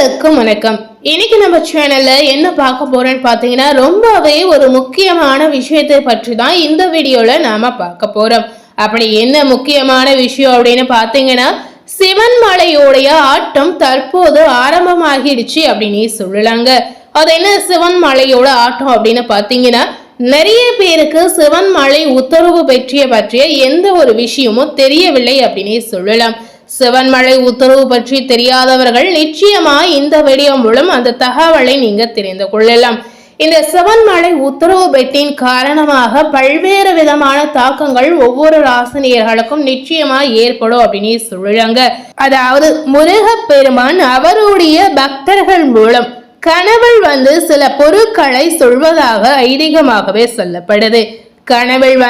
அனைவருக்கும் வணக்கம். இன்னைக்கு நம்ம சேனல்ல என்ன பார்க்க போறோம்னு பாத்தீங்கன்னா, ரொம்பவே ஒரு முக்கியமான விஷயத்தை பற்றி தான் இந்த வீடியோல நாம பார்க்க போறோம். அப்படி என்ன முக்கியமான விஷயம் அப்படின்னு பாத்தீங்கன்னா, சிவன் மலையோடைய ஆட்டம் தற்போது ஆரம்பமாகிடுச்சு அப்படின்னு சொல்லலாங்க. அது என்ன சிவன் மலையோட ஆட்டம் அப்படின்னு பாத்தீங்கன்னா, நிறைய பேருக்கு சிவன் மலை உத்தரவு பற்றிய எந்த ஒரு விஷயமும் தெரியவில்லை அப்படின்னு சொல்லலாம். சிவன்மலை உத்தரவு பற்றி தெரியாதவர்கள் நிச்சயமா இந்த வீடியோ மூலம் அந்த தகவலை நீங்க தெரிந்து கொள்ளலாம். இந்த சிவன்மலை உத்தரவு பெட்டின் காரணமாக பல்வேறு விதமான தாக்கங்கள் ஒவ்வொரு ராசினியர்களுக்கும் நிச்சயமா ஏற்படும் அப்படின்னு சொல்றாங்க. அதாவது முருகப்பெருமான் அவருடைய பக்தர்கள் மூலம் கனவில் சில பொருட்களை சொல்வதாக ஐதீகமாகவே சொல்லப்படுது. கனவில்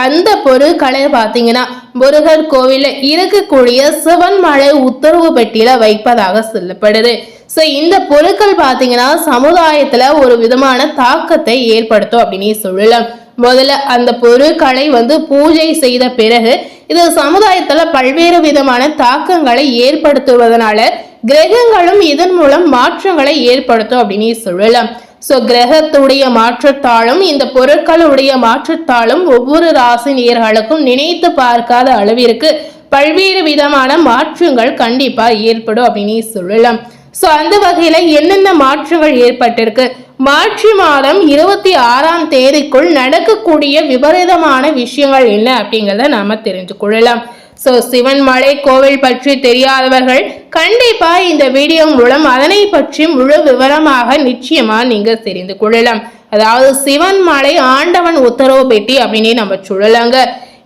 அந்த பொருட்களை பாத்தீங்கன்னா முருகர் கோவில இருக்கக்கூடிய சிவன்மலை உத்தரவு பெட்டியில வைப்பதாக சொல்லப்படுது. சோ இந்த பொருட்கள் பாத்தீங்கன்னா சமுதாயத்துல ஒரு விதமான தாக்கத்தை ஏற்படுத்தும் அப்படின்னு சொல்லலாம். முதல்ல அந்த பொருட்களை பூஜை செய்த பிறகு இது சமுதாயத்துல பல்வேறு விதமான தாக்கங்களை ஏற்படுத்துவதனால கிரகங்களும் இதன் மூலம் மாற்றங்களை ஏற்படுத்தும் அப்படின்னு சொல்லலாம். சோ கிரகத்துடைய மாற்றத்தாலும் இந்த பொருட்களுடைய மாற்றத்தாலும் ஒவ்வொரு ராசினியர்களுக்கும் நினைத்து பார்க்காத அளவிற்கு பல்வேறு விதமான மாற்றங்கள் கண்டிப்பா ஏற்படும் அப்படின்னு சொல்லலாம். சோ அந்த வகையில என்னென்ன மாற்றங்கள் ஏற்பட்டிருக்கு, மார்ச் மாதம் 26ஆம் தேதிக்குள் நடக்கக்கூடிய விபரீதமான விஷயங்கள் என்ன அப்படிங்கிறத நாம தெரிஞ்சு கொள்ளலாம். சோ சிவன்மலை கோவில் பற்றி தெரியாதவர்கள் கண்டிப்பா இந்த வீடியோ மூலம் அதனை பற்றி முழு விவரமாக நிச்சயமா நீங்க தெரிந்து கொள்ளலாம். அதாவது சிவன்மலை ஆண்டவன் உத்தரவு பெட்டி அப்படின்னு நம்ம சொல்லலாங்க.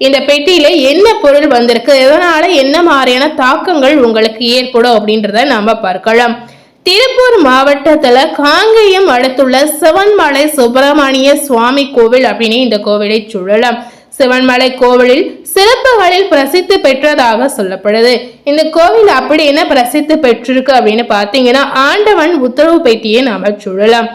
இந்த பெட்டியில என்ன பொருள் வந்திருக்கு, எதனால என்ன மாதிரியான தாக்கங்கள் உங்களுக்கு ஏற்படும் அப்படின்றத நாம பார்க்கலாம். திருப்பூர் மாவட்டத்துல காங்கேயம் அடுத்துள்ள சிவன்மலை சுப்பிரமணிய சுவாமி கோவில் அப்படின்னு இந்த கோவிலை சொல்லலாம். சிவன்மலை கோவிலில் சிறப்புகளில் பிரசித்தி பெற்றதாக சொல்லப்படுது. இந்த கோவில் அப்படி என்ன பிரசித்தி பெற்றிருக்கு அப்படின்னு பாத்தீங்கன்னா, ஆண்டவன் உத்தரவு பெட்டியை நாம சொல்லலாம்.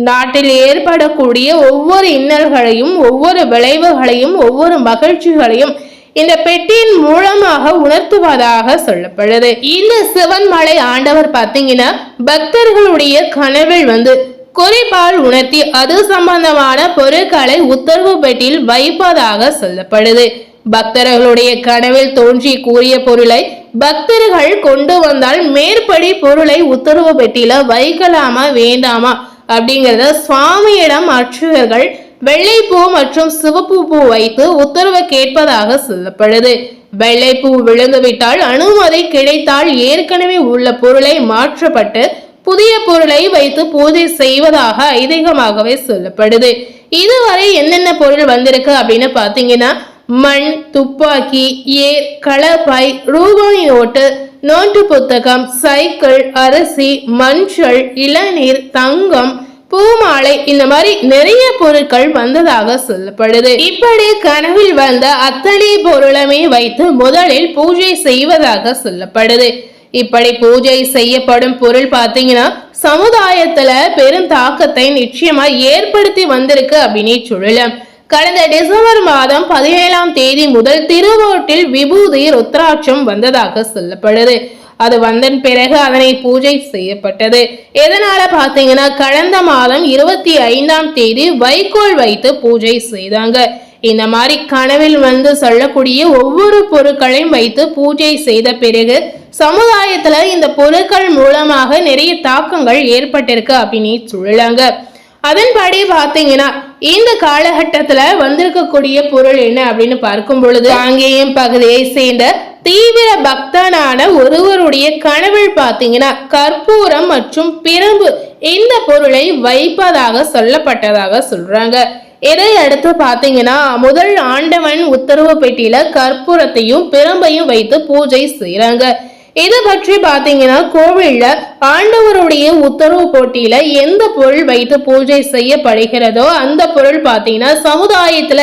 நாட்டில் ஏற்படக்கூடிய ஒவ்வொரு இன்னல்களையும் ஒவ்வொரு விளைவுகளையும் ஒவ்வொரு மகிழ்ச்சிகளையும் இந்த பெட்டியின் மூலமாக உணர்த்துவதாக சொல்லப்படுது. இந்த சிவன்மலை ஆண்டவர் பாத்தீங்கன்னா பக்தர்களுடைய கனவில் குறிப்பால் உணர்த்தி அது சம்பந்தமான பொருட்களை உத்தரவு பெட்டியில் வைப்பதாக சொல்லப்படுது. பக்தர்களுடைய கனவில் தோன்றி கூறிய பொருளை பக்தர்கள் கொண்டு வந்தால் மேற்படி பொருளை உத்தரவு பெட்டியில வைக்கலாமா வேண்டாமா அப்படிங்கறத சுவாமியிடம் அர்ச்சகர்கள் வெள்ளைப்பூ மற்றும் சிவப்பு பூ வைத்து உத்தரவு கேட்பதாக சொல்லப்படுது. வெள்ளைப்பூ விழுந்துவிட்டால் அனுமதி கிடைத்தால் ஏற்கனவே உள்ள பொருளை மாற்றப்பட்டு புதிய பொருளை வைத்து பூஜை செய்வதாக ஐதீகமாகவே சொல்லப்படுது. இதுவரை என்னென்ன பொருள் வந்திருக்கு அப்படின்னு பாத்தீங்கன்னா, மண், துப்பாக்கி, ஏர், களப்பாய், ரூபாய் நோட்டு, நோட்டு புத்தகம், சைக்கிள், அரிசி, மஞ்சள், இளநீர், தங்கம், பூமாலை, இந்த மாதிரி நிறைய பொருட்கள் வந்ததாக சொல்லப்படுது. இப்படி கனவில் அத்தனை பொருளுமே வைத்து முதலில் பூஜை செய்வதாக சொல்லப்படுது. இப்படி பூஜை செய்யப்படும் பொருள் பாத்தீங்கன்னா சமுதாயத்துல பெரும் தாக்கத்தை நிச்சயமா ஏற்படுத்தி வந்திருக்கு அப்படின்னு சொல்லலாம். கடந்த டிசம்பர் மாதம் 17ஆம் தேதி முதல் திருவோட்டில் விபூதி ருத்ராட்சம் வந்ததாக சொல்லப்படுது. அது வந்தன் பிறகு அதனை பூஜை செய்யப்பட்டது. எதனால பாத்தீங்கன்னா கடந்த மாதம் 25ஆம் தேதி வைக்கோல் வைத்து பூஜை செய்தாங்க. இந்த மாதிரி கனவில் சொல்லக்கூடிய ஒவ்வொரு பொருட்களையும் வைத்து பூஜை செய்த பிறகு சமுதாயத்துல இந்த பொருட்கள் மூலமாக நிறைய தாக்கங்கள் ஏற்பட்டிருக்கு அப்படின்னு சொல்லலாங்க. அதன்படி பாத்தீங்கன்னா இந்த காலகட்டத்துல வந்திருக்கக்கூடிய பொருள் என்ன அப்படின்னு பார்க்கும் பொழுது, காங்கேயம் பகுதியை சேர்ந்த தீவிர பக்தனான ஒருவருடைய கனவில் பாத்தீங்கன்னா கற்பூரம் மற்றும் பிரம்பு இந்த பொருளை வைப்பதாக சொல்லப்பட்டதாக சொல்றாங்க. இதை அடுத்து பாத்தீங்கன்னா முதல் ஆண்டவன் உத்தரவு பெட்டியில கற்பூரத்தையும் பிரம்பையும் வைத்து பூஜை செய்யறாங்க. இதை பற்றி பாத்தீங்கன்னா கோவில்ல ஆண்டவருடைய உத்தரவு போட்டியில எந்த பொருள் வைத்து பூஜை செய்யப்படுகிறதோ அந்த பொருள் பாத்தீங்கன்னா சமுதாயத்துல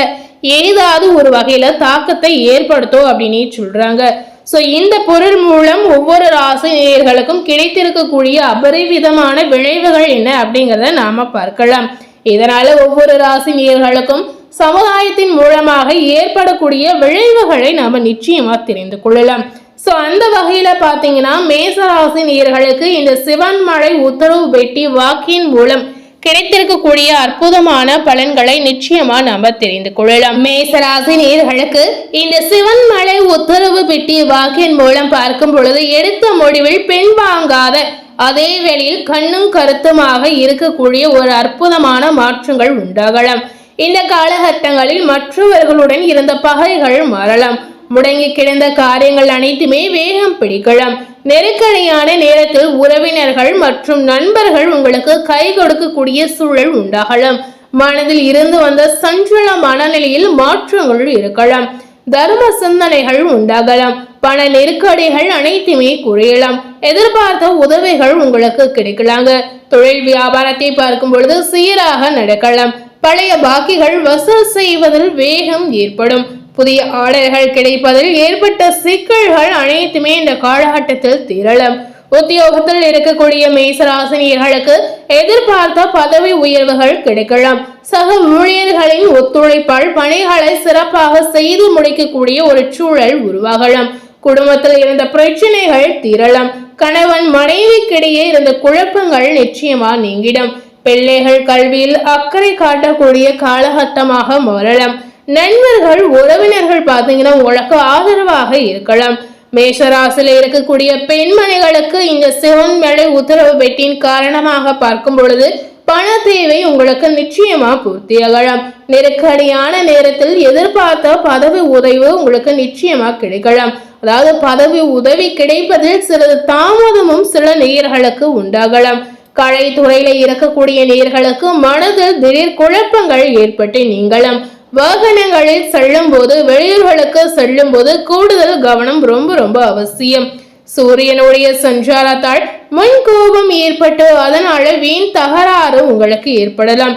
ஏதாவது ஒரு வகையில தாக்கத்தை ஏற்படுத்தும் அப்படின்னு சொல்றாங்க. சோ இந்த பொருள் மூலம் ஒவ்வொரு ராசினியர்களுக்கும் கிடைத்திருக்கக்கூடிய அபரிவிதமான விளைவுகள் என்ன அப்படிங்கறத நாம பார்க்கலாம். இதனால ஒவ்வொரு ராசினியர்களுக்கும் சமுதாயத்தின் மூலமாக ஏற்படக்கூடிய விளைவுகளை நாம நிச்சயமா தெரிந்து கொள்ளலாம். சோ அந்த வகையில பாத்தீங்கன்னா மேசராசி நேயர்களுக்கு இந்த சிவன்மலை உத்தரவு பெட்டி வாக்கின் மூலம் கிடைத்திருக்கக்கூடிய அற்புதமான பலன்களை நிச்சயமா நாம தெரிந்து கொள்ளலாம். மேசராசி நேயர்களுக்கு இந்த சிவன்மலை உத்தரவு பெட்டி வாக்கின் மூலம் பார்க்கும் பொழுது எடுத்த முடிவில் பெண் வாங்காத அதே வேளையில் கண்ணும் கருத்துமாக இருக்கக்கூடிய ஒரு அற்புதமான மாற்றங்கள் உண்டாகலாம். இந்த காலகட்டங்களில் மற்றவர்களுடன் இருந்த பகைகள் மாறலாம். முடங்கி கிடந்த காரியங்கள் அனைத்துமே வேகம் பிடிக்கலாம். நெருக்கடியான நேரத்தில் உறவினர்கள் மற்றும் நண்பர்கள் உங்களுக்கு கை கொடுக்கக்கூடிய சூழல் உண்டாகலாம். மனதில் இருந்து வந்த சஞ்சல மனநிலையில் மாற்றங்கள் இருக்கலாம். தர்ம சிந்தனைகள் உண்டாகலாம். பண நெருக்கடிகள் அனைத்துமே குறையலாம். எதிர்பார்த்த உதவிகள் உங்களுக்கு கிடைக்கலாங்க. தொழில் வியாபாரத்தை பார்க்கும் பொழுது சீராக நடக்கலாம். பழைய பாக்கிகள் வசூல் செய்வதில் வேகம் ஏற்படும். புதிய ஆர்டர்கள் கிடைப்பதில் ஏற்பட்ட சிக்கல்கள் அனைத்துமே இந்த காலகட்டத்தில் தீரலாம். உத்தியோகத்தில் இருக்கக்கூடிய மேசராசினியர்களுக்கு எதிர்பார்த்த பதவி உயர்வுகள் கிடைக்கலாம். சக ஊழியர்களின் ஒத்துழைப்பால் பணிகளை சிறப்பாக செய்து முடிக்கக்கூடிய ஒரு சூழல் உருவாகலாம். குடும்பத்தில் இருந்த பிரச்சனைகள் தீரலாம். கணவன் மனைவிக்கிடையே இருந்த குழப்பங்கள் நிச்சயமா நீங்கிடும். பிள்ளைகள் கல்வியில் அக்கறை காட்டக்கூடிய காலகட்டமாக மாறலாம். நண்பர்கள் உறவினர்கள் பாத்தீங்கன்னா உங்களுக்கு ஆதரவாக இருக்கலாம். மேஷராசில இருக்கக்கூடிய பெண்மணிகளுக்கு இந்த சிவன்மலை உத்தரவு பெட்டியின் காரணமாக பார்க்கும் பொழுது பண தேவை உங்களுக்கு நிச்சயமா பூர்த்தியாகலாம். நெருக்கடியான நேரத்தில் எதிர்பார்த்த பதவி உதவி உங்களுக்கு நிச்சயமா கிடைக்கலாம். அதாவது பதவி உதவி கிடைப்பதில் சிறிது தாமதமும் சில நேயர்களுக்கு உண்டாகலாம். கலைத்துறையில இருக்கக்கூடிய நேயர்களுக்கு மனதில் திடீர் குழப்பங்கள் ஏற்பட்டு நீங்கலாம். வாகனங்களில் செல்லும் போது வெளியூர்களுக்கு செல்லும் போது கூடுதல் கவனம் ரொம்ப அவசியம். சூரியனுடைய சஞ்சாரத்தால் முன் கோபம் ஏற்பட்டு அதனால வீண் தகராறு உங்களுக்கு ஏற்படலாம்.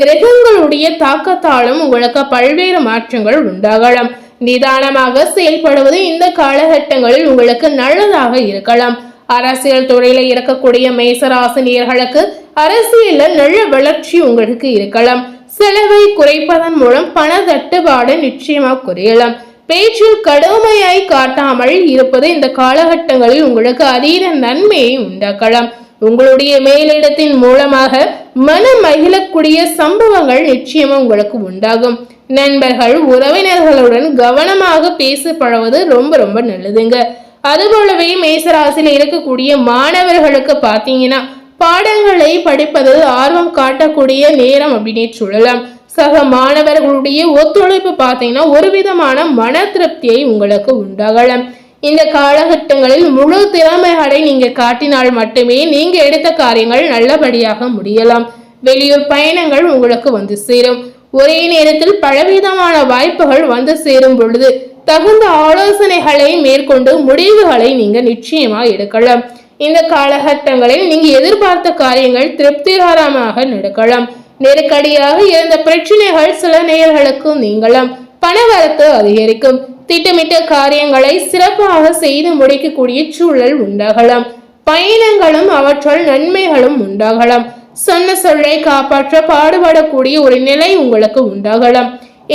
கிரகங்களுடைய தாக்கத்தாலும் உங்களுக்கு பல்வேறு மாற்றங்கள் உண்டாகலாம். நிதானமாக செயல்படுவது இந்த காலகட்டங்களில் உங்களுக்கு நல்லதாக இருக்கலாம். அரசியல் துறையில இருக்கக்கூடிய மேசராசினியர்களுக்கு அரசியல்ல நல்ல வளர்ச்சி உங்களுக்கு இருக்கலாம். செலவை குறைப்பதன் மூலம் பண தட்டுப்பாடு நிச்சயமா குறையலாம். பேச்சில் கடுமையாய் காட்டாமல் இருப்பது இந்த காலகட்டங்களில் உங்களுக்கு அதீத நன்மையை உண்டாக்கலாம். உங்களுடைய மேலிடத்தின் மூலமாக மன மகிழக்கூடிய சம்பவங்கள் நிச்சயமா உங்களுக்கு உண்டாகும். நண்பர்கள் உறவினர்களுடன் கவனமாக பேசி பழவது ரொம்ப நல்லதுங்க. அதுபோலவே மேசராசியில் இருக்கக்கூடிய மாணவர்களுக்கு பாத்தீங்கன்னா பாடங்களை படிப்பதில் ஆர்வம் காட்டக்கூடிய நேரம் அப்படின்னே சொல்லலாம். சக மாணவர்களுடைய ஒத்துழைப்பு பார்த்தீங்கன்னா ஒரு விதமான மன திருப்தியை உங்களுக்கு உண்டாகலாம். இந்த காலகட்டங்களில் முழு திறமைகளை நீங்க காட்டினால் மட்டுமே நீங்க எடுத்த காரியங்கள் நல்லபடியாக முடியலாம். வெளியூர் பயணங்கள் உங்களுக்கு வந்து சேரும். ஒரே நேரத்தில் பலவிதமான வாய்ப்புகள் வந்து சேரும் பொழுது தகுந்த ஆலோசனைகளை மேற்கொண்டு முடிவுகளை நீங்க நிச்சயமா எடுக்கலாம். இந்த காலகட்டங்களில் நீங்க எதிர்பார்த்த காரியங்கள் திருப்திகரமாக நடக்கலாம். நெருக்கடியாக இருந்த பிரச்சனைகள் சில நேயர்களுக்கு நீங்கலாம். பணவரத்து அதிகரிக்கும். திட்டமிட்ட காரியங்களை சிறப்பாக செய்து முடிக்கக்கூடிய சூழல் உண்டாகலாம். பயணங்களும் அவற்றால் நன்மைகளும் உண்டாகலாம். சொன்ன சொல்லை காப்பாற்ற பாடுபடக்கூடிய ஒரு நிலை உங்களுக்கு உண்டாகலாம்.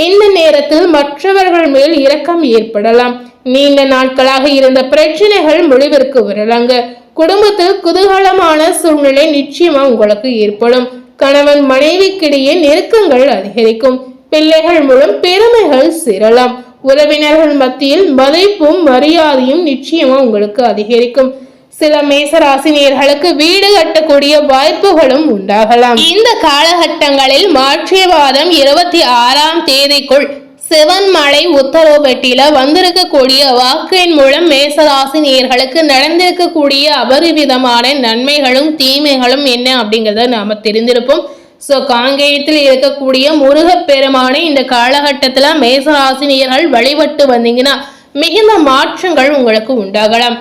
இந்த நேரத்தில் மற்றவர்கள் மேல் இரக்கம் ஏற்படலாம். நீண்ட நாட்களாக இருந்த பிரச்சனைகள் முடிவிற்கு வரலாங்க. குடும்பத்தில் குதூகலமான சூழ்நிலை நிச்சயமா உங்களுக்கு ஏற்படும். கணவன் மனைவிக்கிடையே நெருக்கங்கள் அதிகரிக்கும். பிள்ளைகள் மூலம் பெருமைகள் சேரலாம். உறவினர்கள் மத்தியில் மதிப்பும் மரியாதையும் நிச்சயமா உங்களுக்கு அதிகரிக்கும். சில மேசராசினியர்களுக்கு வீடு கட்டக்கூடிய வாய்ப்புகளும் உண்டாகலாம். இந்த காலகட்டங்களில் மார்ச் மாதம் 26ஆம் தேதிக்குள் சிவன்மலை உத்தரவு பெட்டியில வந்திருக்கக்கூடிய வாக்கின் மூலம் மேசராசினியர்களுக்கு நடந்திருக்கக்கூடிய அபரிவிதமான நன்மைகளும் தீமைகளும் என்ன அப்படிங்கிறத நாம தெரிந்திருப்போம். சோ காங்கேயத்தில் இருக்கக்கூடிய முருகப்பெருமானை இந்த காலகட்டத்துல மேசராசினியர்கள் வழிபட்டு வந்தீங்கன்னா மிகுந்த மாற்றங்கள் உங்களுக்கு உண்டாகலாம்.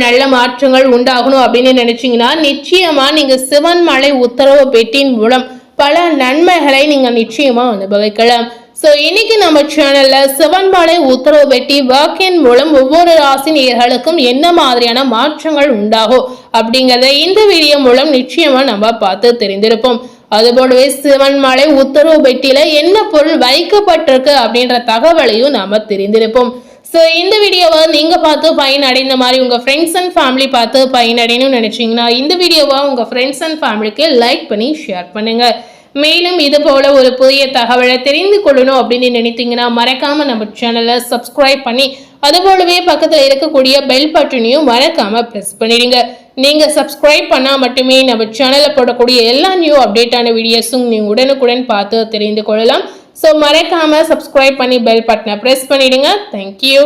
நல்ல மாற்றங்கள் உண்டாகணும் அப்படின்னு நினைச்சீங்கன்னா நிச்சயமா நீங்க சிவன்மலை உத்தரவு பெட்டியின் மூலம் பல நன்மைகளை நீங்க நிச்சயமா அனுபவிக்கலாம். சோ இன்னைக்கு நம்ம சேனல்ல சிவன்மலை உத்தரவு பெட்டி வாக்கின் மூலம் ஒவ்வொரு ராசினியர்களுக்கும் என்ன மாதிரியான மாற்றங்கள் உண்டாகும் அப்படிங்கறத இந்த வீடியோ மூலம் நிச்சயமா நம்ம பார்த்து தெரிந்திருப்போம். அதுபோலவே சிவன்மலை உத்தரவு பெட்டியில என்ன பொருள் வைக்கப்பட்டிருக்கு அப்படின்ற தகவலையும் நாம தெரிந்திருப்போம். ஸோ இந்த வீடியோவை நீங்கள் பார்த்து பயனடைந்த மாதிரி உங்கள் ஃப்ரெண்ட்ஸ் அண்ட் ஃபேமிலி பார்த்து பயனடையணும்னு நினச்சிங்கன்னா இந்த வீடியோவை உங்கள் ஃப்ரெண்ட்ஸ் அண்ட் ஃபேமிலிக்கு லைக் பண்ணி ஷேர் பண்ணுங்கள். மேலும் இது போல ஒரு புதிய தகவலை தெரிந்து கொள்ளணும் அப்படின்னு நினைத்தீங்கன்னா மறக்காமல் நம்ம சேனலை சப்ஸ்கிரைப் பண்ணி அதுபோலவே பக்கத்தில் இருக்கக்கூடிய பெல் பட்டனையும் மறக்காமல் ப்ரெஸ் பண்ணிடுங்க. நீங்கள் சப்ஸ்கிரைப் பண்ணால் மட்டுமே நம்ம சேனலில் போடக்கூடிய எல்லா நியூ அப்டேட்டான வீடியோஸும் நீங்கள் உடனுக்குடன் பார்த்து தெரிந்து கொள்ளலாம். ஸோ மறக்காமல் சப்ஸ்கிரைப் பண்ணி பெல் பட்டனை ப்ரெஸ் பண்ணிடுங்க. தேங்க்யூ.